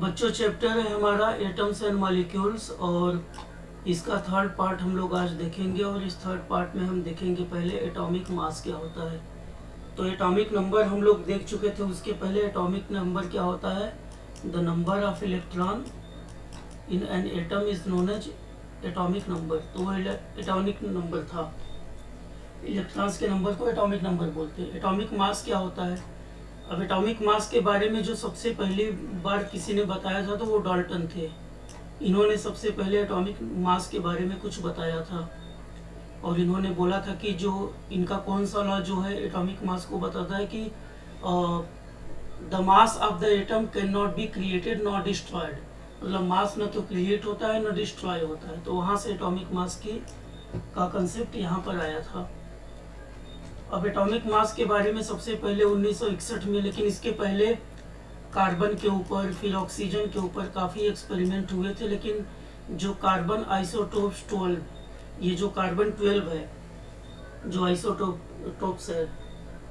बच्चों चैप्टर है हमारा एटम्स एंड मॉलिक्यूल्स और इसका थर्ड पार्ट हम लोग आज देखेंगे। और इस थर्ड पार्ट में हम देखेंगे पहले एटॉमिक मास क्या होता है। तो एटॉमिक नंबर हम लोग देख चुके थे, उसके पहले एटॉमिक नंबर क्या होता है। The number of electron in an atom is known as atomic number. तो वो एटॉमिक नंबर था, इलेक्ट्रॉन्स के नंबर को एटॉमिक नंबर बोलते हैं। एटॉमिक मास क्या होता है। अब एटॉमिक मास के बारे में जो सबसे पहली बार किसी ने बताया था तो वो डाल्टन थे। इन्होंने सबसे पहले एटॉमिक मास के बारे में कुछ बताया था और इन्होंने बोला था कि जो इनका कौन सा लॉ जो है एटॉमिक मास को बताता है कि the mass of the atom can not be created not destroyed. मतलब मास न तो क्रिएट होता है न डिस्ट्रॉय होता है। तो वहाँ से एटॉमिक मास की का कंसेप्ट यहाँ पर आया था। अब एटॉमिक मास के बारे में सबसे पहले 1961 में, लेकिन इसके पहले कार्बन के ऊपर फिर ऑक्सीजन के ऊपर काफ़ी एक्सपेरिमेंट हुए थे। लेकिन जो कार्बन आइसोटोप्स 12, ये जो कार्बन 12 है, जो आइसोटोप्स है,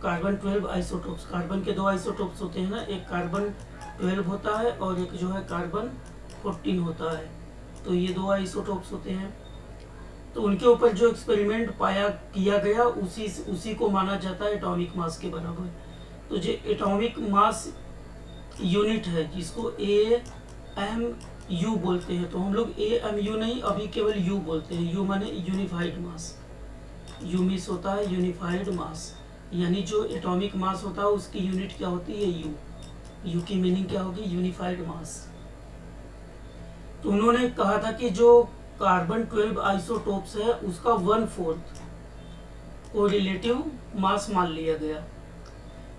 कार्बन 12 आइसोटोप्स, कार्बन के दो आइसोटोप्स होते हैं ना, एक कार्बन 12 होता है और एक जो है कार्बन 14 होता है। तो ये दो आइसोटोप्स होते हैं। तो उनके ऊपर जो एक्सपेरिमेंट किया गया उसी को माना जाता है एटॉमिक मास के बराबर। तो जो एटॉमिक मास यूनिट है जिसको AMU बोलते हैं, तो हम लोग AMU नहीं, अभी केवल U बोलते हैं। U माने यूनिफाइड मास। U मीन्स होता है यूनिफाइड मास, यानी जो एटॉमिक मास होता है उसकी यूनिट क्या होती है, U। U की मीनिंग क्या होगी, यूनिफाइड मास। तो उन्होंने कहा था कि जो कार्बन 12 आइसोटोप्स है उसका 1/4 को रिलेटिव मास मान लिया गया।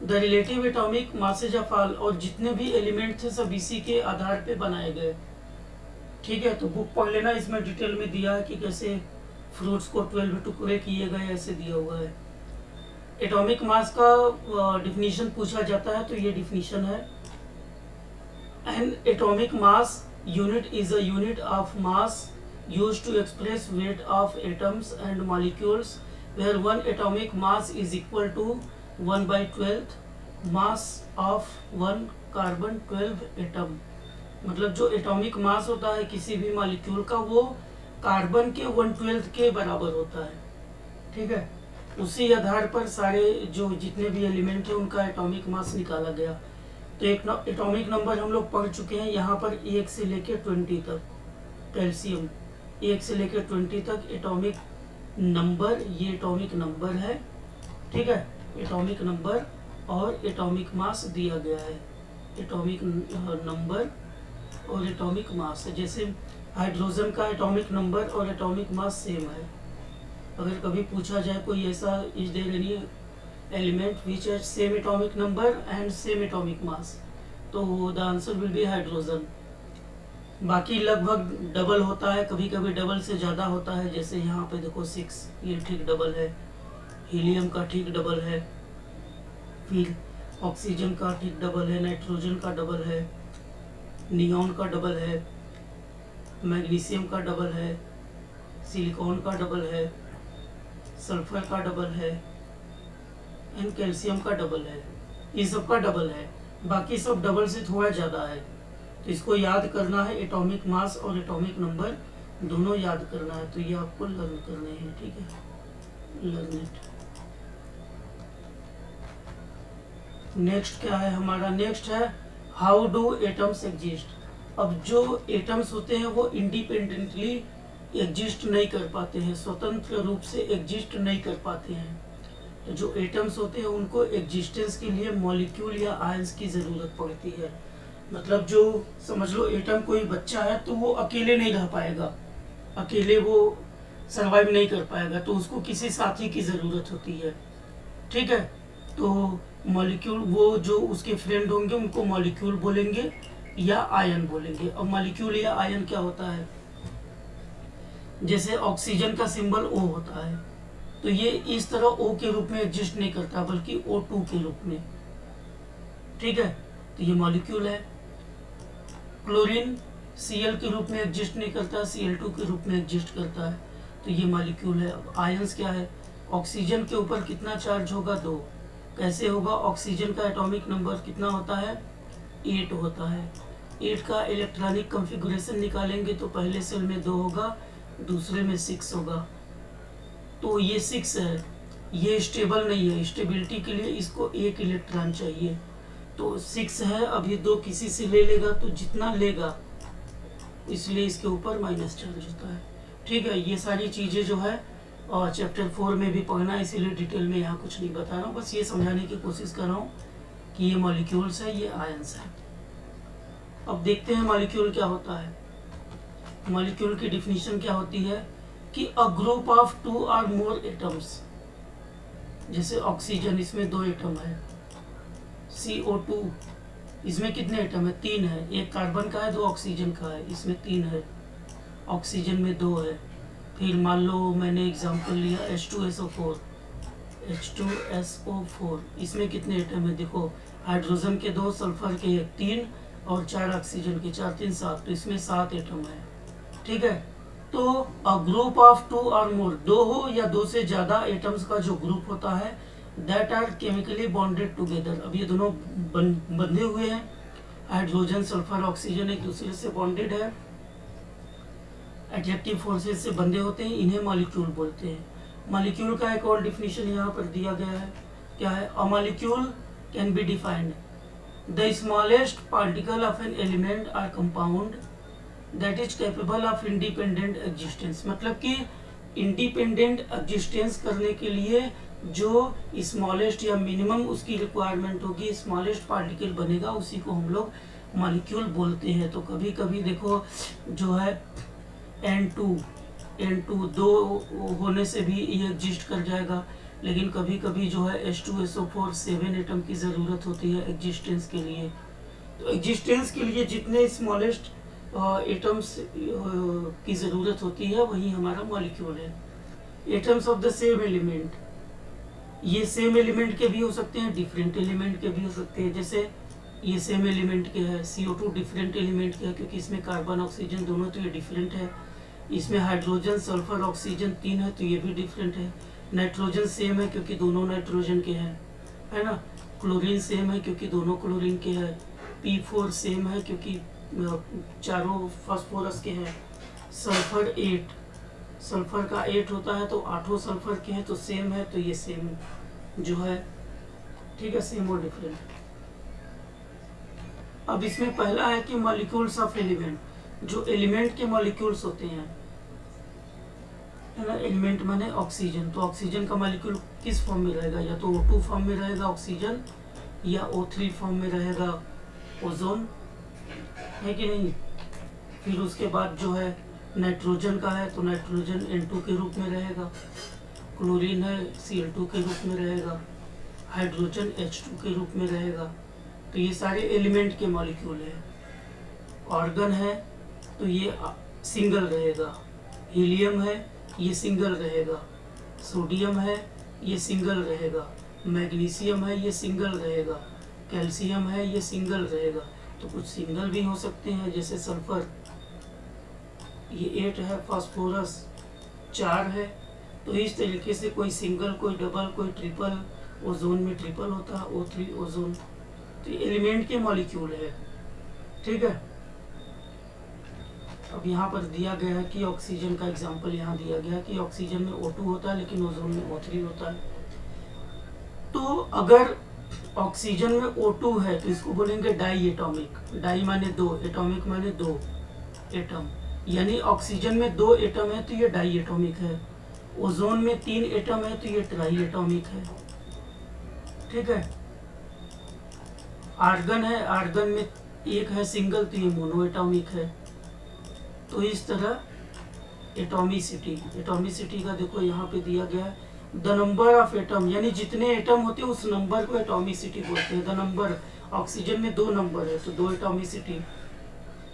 The relative atomic masses of all, और जितने भी एलिमेंट थे सब इसी के आधार पे बनाए गए। ठीक है, तो बुक पढ़ लेना, इसमें डिटेल में दिया है कि कैसे फ्रूट्स को 12 टुकड़े किए गए, ऐसे दिया हुआ है। एटॉमिक मास का डिफिनीशन पूछा जाता है तो ये डिफिनीशन है, N atomic mass unit is a unit of mass used to express weight of atoms and molecules, where one atomic mass is equal to 1/12 mass of one carbon 12 atom। मतलब जो atomic mass होता है किसी भी molecule का वो carbon के 1/12 के बराबर होता है। ठीक है, उसी आधार पर सारे जो जितने भी एलिमेंट है उनका एटॉमिक मास निकाला गया। तो एक एटॉमिक नंबर हम लोग पढ़ चुके हैं यहाँ पर 1 से लेकर 20 तक। कैल्शियम 1 से लेकर 20 तक एटॉमिक नंबर, ये एटॉमिक नंबर है। ठीक है, एटॉमिक नंबर और एटॉमिक मास दिया गया है। एटॉमिक नंबर और एटॉमिक मास, जैसे हाइड्रोजन का एटॉमिक नंबर और एटॉमिक मास सेम है। अगर कभी पूछा जाए कोई ऐसा is there any element which has same atomic number and same atomic mass, तो the answer will be hydrogen. बाकी लगभग डबल होता है, कभी कभी डबल से ज़्यादा होता है। जैसे यहाँ पे देखो 6, ये ठीक डबल है। हीलियम का ठीक डबल है, फिर ऑक्सीजन का ठीक डबल है, नाइट्रोजन का डबल है, नियॉन का डबल है, मैग्नीशियम का डबल है, सिलिकॉन का डबल है, सल्फर का डबल है एंड कैल्शियम का डबल है। ये सब का डबल है, बाकी सब डबल से थोड़ा ज़्यादा है। तो इसको याद करना है, एटॉमिक मास और एटॉमिक नंबर दोनों याद करना है। तो ये आपको लर्न करने हैं। ठीक है, लर्न इट। नेक्स्ट क्या है हमारा, नेक्स्ट है हाउ डू एटम्स एग्जिस्ट। अब जो एटम्स होते हैं वो इंडिपेंडेंटली एग्जिस्ट नहीं कर पाते हैं, स्वतंत्र रूप से एग्जिस्ट नहीं कर पाते हैं। तो जो एटम्स होते हैं उनको एग्जिस्टेंस के लिए मॉलिक्यूल या आयंस की ज़रूरत पड़ती है। मतलब जो समझ लो एटम कोई बच्चा है तो वो अकेले नहीं रह पाएगा, अकेले वो सरवाइव नहीं कर पाएगा, तो उसको किसी साथी की ज़रूरत होती है। ठीक है, तो मॉलिक्यूल, वो जो उसके फ्रेंड होंगे उनको मॉलिक्यूल बोलेंगे या आयन बोलेंगे। अब मॉलिक्यूल या आयन क्या होता है, जैसे ऑक्सीजन का सिंबल O होता है, तो ये इस तरह O के रूप में एग्जिस्ट नहीं करता बल्कि O2 के रूप में। ठीक है, तो ये मॉलिक्यूल है। क्लोरीन Cl के रूप में एग्जिस्ट नहीं करता, Cl2 के रूप में एग्जिस्ट करता है, तो ये मॉलिक्यूल है। अब आयंस क्या है, ऑक्सीजन के ऊपर कितना चार्ज होगा, 2। कैसे होगा, ऑक्सीजन का एटॉमिक नंबर कितना होता है, 8 होता है। 8 का इलेक्ट्रॉनिक कॉन्फ़िगरेशन निकालेंगे तो पहले सेल में 2 होगा, दूसरे में 6 होगा। तो ये 6 है, ये स्टेबल नहीं है, स्टेबिलिटी के लिए इसको 1 इलेक्ट्रॉन चाहिए। तो 6 है, अब ये 2 किसी से ले लेगा तो जितना लेगा इसलिए इसके ऊपर माइनस चार्ज होता है। ठीक है, ये सारी चीज़ें जो है और चैप्टर 4 में भी पढ़ना है, इसीलिए डिटेल में यहाँ कुछ नहीं बता रहा हूँ, बस ये समझाने की कोशिश कर रहा हूँ कि ये मॉलिक्यूल्स है, ये आयंस है। अब देखते हैं मॉलिक्यूल क्या होता है। मॉलिक्यूल की डिफिनीशन क्या होती है कि अ ग्रुप ऑफ 2 और मोर एटम्स, जैसे ऑक्सीजन, इसमें 2 एटम है। CO2, इसमें कितने एटम है? 3 है, एक कार्बन का है, 2 ऑक्सीजन का है, इसमें 3 है, ऑक्सीजन में 2 है। फिर मान लो मैंने एग्जांपल लिया H2SO4, इसमें कितने एटम है? देखो, हाइड्रोजन के 2, सल्फर के 1, 3 और 4 ऑक्सीजन के 4, 3, 7, तो इसमें 7 एटम है। ठीक है, तो अ ग्रुप ऑफ 2 और मोर, 2 हो या 2 से ज्यादा एटम्स का जो ग्रुप होता है, that are chemically bonded together. अब ये दोनों बंधे हुए हैं, हाइड्रोजन, सल्फर, ऑक्सीजन एक दूसरे से बॉन्डेड है, एट्रैक्टिव फोर्सेस से बंधे होते हैं, इन्हें मॉलिक्यूल बोलते हैं। मॉलिक्यूल का एक और डिफिनीशन यहाँ पर दिया गया है, क्या है? A molecule can be defined the smallest particle of an element और compound that is capable of independent existence. मतलब कि इंडिपेंडेंट एग्जिस्टेंस करने के लिए जो स्मॉलेस्ट या मिनिमम उसकी रिक्वायरमेंट होगी, स्मॉलेस्ट पार्टिकल बनेगा, उसी को हम लोग मॉलिक्यूल बोलते हैं। तो कभी कभी देखो जो है N2 2 होने से भी ये एग्जिस्ट कर जाएगा, लेकिन कभी कभी जो है H2SO4 7 एटम की ज़रूरत होती है एग्जिस्टेंस के लिए। तो एग्जिस्टेंस के लिए जितने स्मॉलेस्ट एटम्स की ज़रूरत होती है वही हमारा मॉलिक्यूल है। Atoms of the same element, ये सेम एलिमेंट के भी हो सकते हैं, डिफरेंट एलिमेंट के भी हो सकते हैं। जैसे ये सेम एलिमेंट के है, CO2 डिफरेंट एलिमेंट के है क्योंकि इसमें कार्बन ऑक्सीजन दोनों, तो ये डिफरेंट है। इसमें हाइड्रोजन, सल्फर, ऑक्सीजन 3 है, तो ये भी डिफरेंट है। नाइट्रोजन सेम है क्योंकि दोनों नाइट्रोजन के हैं, है ना। क्लोरीन सेम है क्योंकि दोनों क्लोरीन के हैं। P4 सेम है क्योंकि चारों फास्फोरस के हैं। सल्फर 8, सल्फर का 8 होता है तो 8 सल्फर के हैं, तो सेम है, तो ये सेम जो है। ठीक है, सेम और डिफरेंट। अब इसमें पहला है कि मॉलिक्यूल्स ऑफ एलिमेंट, जो एलिमेंट के मॉलिक्यूल्स होते हैं, है ना। एलिमेंट माने ऑक्सीजन, तो ऑक्सीजन का मॉलिक्यूल किस फॉर्म में रहेगा? या तो O2 फॉर्म में रहेगा ऑक्सीजन, या O3 फॉर्म में रहेगा ओजोन, है कि नहीं। फिर उसके बाद जो है नाइट्रोजन का है तो नाइट्रोजन N2 के रूप में रहेगा, क्लोरीन है Cl2 के रूप में रहेगा, हाइड्रोजन H2 के रूप में रहेगा। तो ये सारे एलिमेंट के मॉलिक्यूल है। ऑर्गन है तो ये सिंगल रहेगा, हीलियम है ये सिंगल रहेगा, सोडियम है ये सिंगल रहेगा, मैग्नीशियम है ये सिंगल रहेगा, कैल्शियम है ये सिंगल रहेगा। तो कुछ सिंगल भी हो सकते हैं, जैसे सल्फर ये 8 है, फास्फोरस 4 है। तो इस तरीके से कोई सिंगल, कोई डबल, कोई ट्रिपल, ओजोन में ट्रिपल होता है, O3 ओजोन। तो एलिमेंट के मॉलिक्यूल है। ठीक है, अब यहाँ पर दिया गया है कि ऑक्सीजन का एग्जांपल यहाँ दिया गया है कि ऑक्सीजन में O2 होता है लेकिन ओजोन में O3 होता है। तो अगर ऑक्सीजन में O2 है तो इसको बोलेंगे डाई एटॉमिक। डाई माने 2, एटॉमिक माने 2 एटम, यानी ऑक्सीजन में 2 एटम है तो ये डाई एटॉमिक है। ओजोन में 3 एटम है तो ये ट्राई एटॉमिक है। ठीक है, आर्गन है, आर्गन में 1 है सिंगल तो ये मोनो एटॉमिक है। तो इस तरह एटॉमिसिटी का देखो यहाँ पे दिया गया है, द नंबर ऑफ एटम, यानी जितने एटम होते हैं उस नंबर को एटॉमिसिटी बोलते हैं। द नंबर, ऑक्सीजन में 2 नंबर है तो 2 एटॉमिसिटी।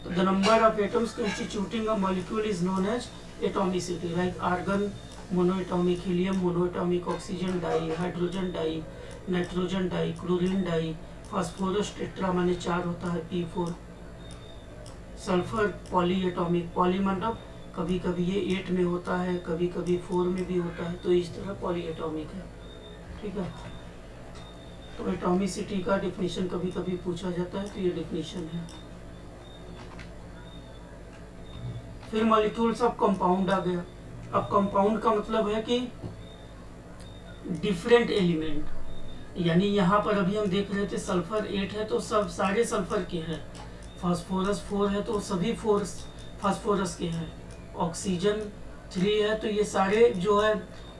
तो the number of atoms constituting a molecule is known as atomicity. Like argon monoatomic, helium monoatomic, oxygen di, hydrogen di, nitrogen di, chlorine di, phosphorus tetra माने 4 होता है P4, sulphur poly atomic, poly मतलब कभी कभी ये 8 में होता है, कभी कभी 4 में भी होता है, तो इस तरह पॉली एटॉमिक है। ठीक है, तो एटॉमिसिटी का डिफिनीशन कभी कभी पूछा जाता है, तो ये डिफिनीशन है। फिर मॉलिक्यूल्स ऑफ कंपाउंड आ गया। अब कंपाउंड का मतलब है कि डिफरेंट एलिमेंट, यानी यहाँ पर अभी हम देख रहे थे सल्फर 8 है तो सब सारे सल्फर के हैं, फास्फोरस 4 है तो सभी 4 फास्फोरस के हैं, ऑक्सीजन 3 है तो ये सारे जो है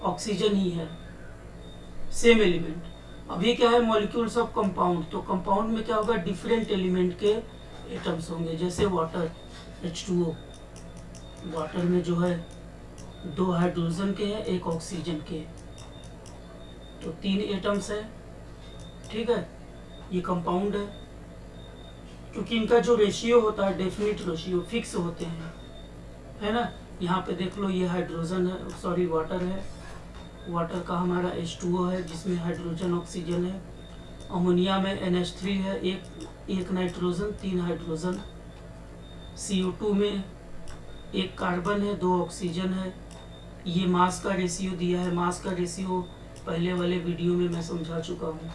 ऑक्सीजन ही है, सेम एलिमेंट। अभी क्या है मॉलिक्यूल्स ऑफ कंपाउंड, तो कंपाउंड में क्या होगा डिफरेंट एलिमेंट के एटम्स होंगे, जैसे वाटर H2O, वाटर में जो है 2 हाइड्रोजन के हैं 1 ऑक्सीजन के, तो 3 एटम्स है, ठीक है, ये कंपाउंड है। क्योंकि इनका जो रेशियो होता है डेफिनिट रेशियो फिक्स होते हैं, है ना। यहाँ पे देख लो ये हाइड्रोजन है, सॉरी वाटर है, वाटर का हमारा H2O है जिसमें हाइड्रोजन ऑक्सीजन है, अमोनिया में NH3 है, एक नाइट्रोजन 3 हाइड्रोजन, CO2 में 1 कार्बन है 2 ऑक्सीजन है। ये मास का रेशियो दिया है, मास का रेशियो पहले वाले वीडियो में मैं समझा चुका हूँ।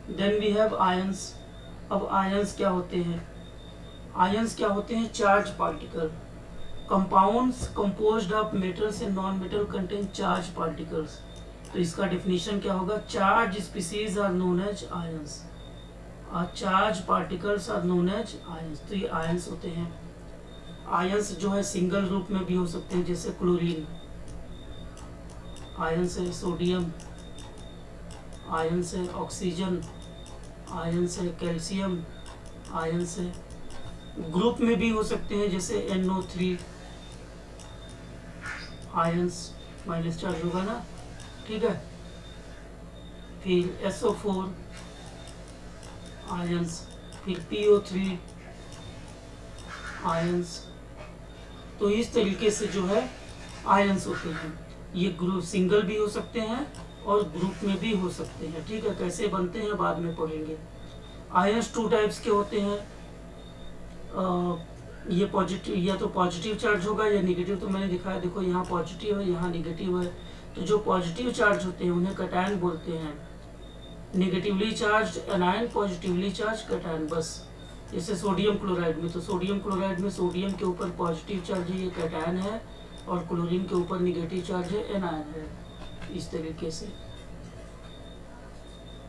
Then we have ions. अब आयंस क्या होते हैं? आयंस क्या होते हैं? Charge particle. Compounds composed of metals and non metal contain charge particles. तो इसका डेफिनेशन क्या होगा? Charge species are known as ions, charge particles are known as ions. तो ये आयंस होते हैं। आयंस जो है सिंगल रूप में भी हो सकते हैं, जैसे क्लोरीन आयंस है, सोडियम आयंस है, ऑक्सीजन आयंस है, कैल्शियम आयंस है। ग्रुप में भी हो सकते हैं, जैसे NO3 आयंस माइनस चार्ज होगा ना, ठीक है। फिर SO4 आयंस, फिर PO3 आयंस। तो इस तरीके से जो है आयंस होते हैं। ये ग्रुप सिंगल भी हो सकते हैं और ग्रुप में भी हो सकते हैं, ठीक है। कैसे बनते हैं बाद में पढ़ेंगे। आयंस 2 टाइप्स के होते हैं। ये पॉजिटिव, या तो पॉजिटिव चार्ज होगा या निगेटिव। तो मैंने दिखाया, देखो यहाँ पॉजिटिव है यहाँ निगेटिव है। तो जो पॉजिटिव चार्ज होते हैं उन्हें कैटायन बोलते हैं। Negatively charge anion, positively charge cation, बस। जैसे सोडियम क्लोराइड में, तो सोडियम क्लोराइड में सोडियम के ऊपर पॉजिटिव चार्ज है, ये कैटायन है, और क्लोरीन के ऊपर निगेटिव चार्ज है, एनायन है। इस तरीके से।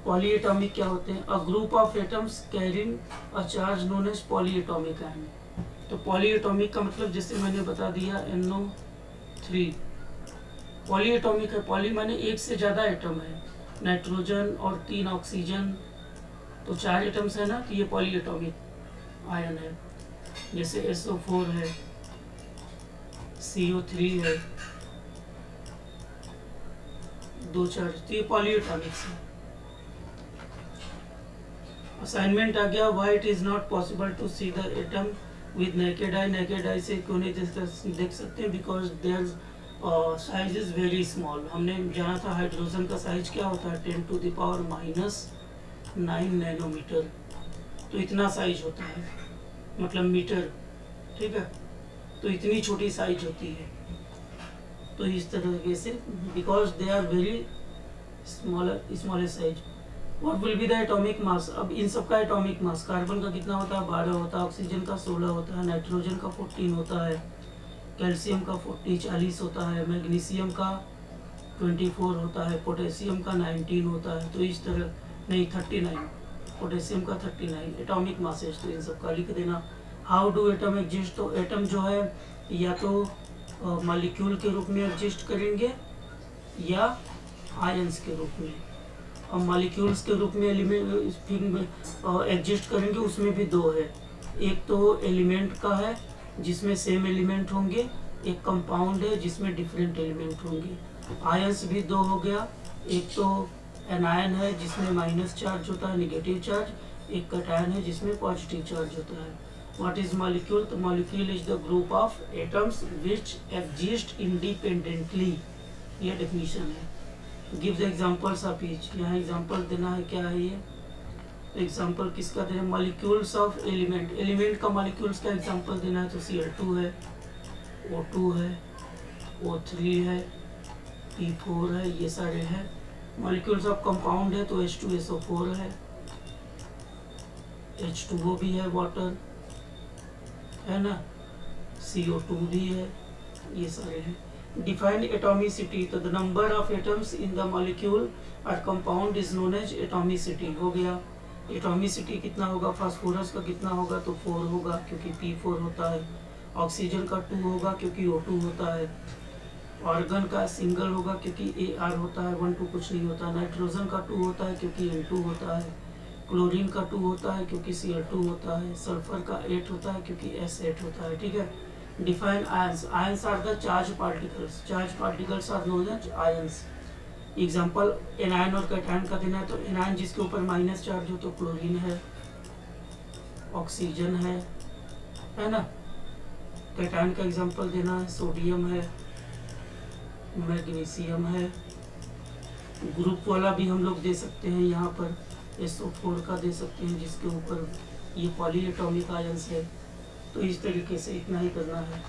पॉलीएटॉमिक क्या होते हैं? A group of atoms carrying a charge known as polyatomic ion. तो पॉलीएटॉमिक का मतलब जैसे मैंने बता दिया NO3 पॉलीएटॉमिक है। पॉली माने एक से ज्यादा एटम है, नाइट्रोजन और 3 ऑक्सीजन, तो 4 एटम्स है ना, तो ये पॉलीएटॉमिक आयन है। जैसे SO4 है, CO3 है, 2 चार्ज, तो ये पॉलीएटॉमिक्स है। असाइनमेंट आ गया, why it is not possible to see the atom with naked eye. Naked eye से क्यों नहीं देख सकते? Because their size is very small. हमने जाना था हाइड्रोजन का साइज क्या होता है, 10 टू द पावर -9 नैनोमीटर। तो इतना साइज होता है, मतलब मीटर, ठीक है। तो इतनी छोटी साइज होती है। तो इस तरीके से, because they are very smaller size. What will be the atomic mass? अब इन सब का एटॉमिक मास, कार्बन का कितना होता है? 12 होता है, ऑक्सीजन का 16 होता है, नाइट्रोजन का 14 होता है, कैल्शियम का 40 होता है, मैग्नीशियम का 24 होता है, पोटेशियम का 19 होता है। तो इस तरह, नहीं 39, पोटेशियम का 39 एटॉमिक मासेज। तो इन सब का लिख देना। How do atom exist? तो एटम जो है या तो मॉलिक्यूल के रूप में एग्जिस्ट करेंगे या आयंस के रूप में। और मॉलिक्यूल्स के रूप में एलिमेंट एग्जिस्ट करेंगे, उसमें भी 2 है। एक तो एलिमेंट का है जिसमें सेम एलिमेंट होंगे, एक कंपाउंड है जिसमें डिफरेंट एलिमेंट होंगे। आयंस भी 2 हो गया, एक तो एनायन है जिसमें माइनस चार्ज होता है, निगेटिव चार्ज, एक कैटायन है जिसमें पॉजिटिव चार्ज होता है। What is molecule? तो molecule is the group of atoms which exist independently. ये डेफिनेशन है। Give the examples of each. यहाँ एग्जांपल देना है, क्या है ये एग्जांपल किसका देना? Molecules of element. एलिमेंट का मॉलिक्यूल्स का एग्जांपल देना है, तो Cl2 है, O2 है, O3 है, P4 है, ये सारे हैं। मॉलिक्यूल्स ऑफ कंपाउंड है तो H2SO4 है, H2O भी है, वाटर है ना, CO2 भी है, ये सारे हैं। डिफाइन एटॉमिसिटी, तो the number of atoms in the molecule और compound is known as atomicity हो गया। एटॉमिसिटी कितना होगा, फास्फोरस का कितना होगा, तो 4 होगा क्योंकि P4 होता है। ऑक्सीजन का 2 होगा क्योंकि O2 होता है। ऑर्गन का सिंगल होगा क्योंकि AR होता है, 1 2 कुछ नहीं होता। नाइट्रोजन का 2 होता है क्योंकि N2 होता है। क्लोरीन का 2 होता है क्योंकि Cl2 होता है। सल्फर का 8 होता है क्योंकि S8 होता है, ठीक है। Define ions, ions are the charge particles, charge particles are known as ions. Example anion और कैटायन का देना है, तो एनायन जिसके ऊपर माइनस चार्ज हो तो क्लोरीन है, ऑक्सीजन है ना। कैटायन का एग्जाम्पल देना है, सोडियम है, मैग्नीशियम है। ग्रुप वाला भी हम लोग दे सकते हैं, यहाँ पर SO4 का दे सकते हैं जिसके ऊपर ये पॉली एटॉमिक आयंस है। तो इस तरीके से इतना ही करना है।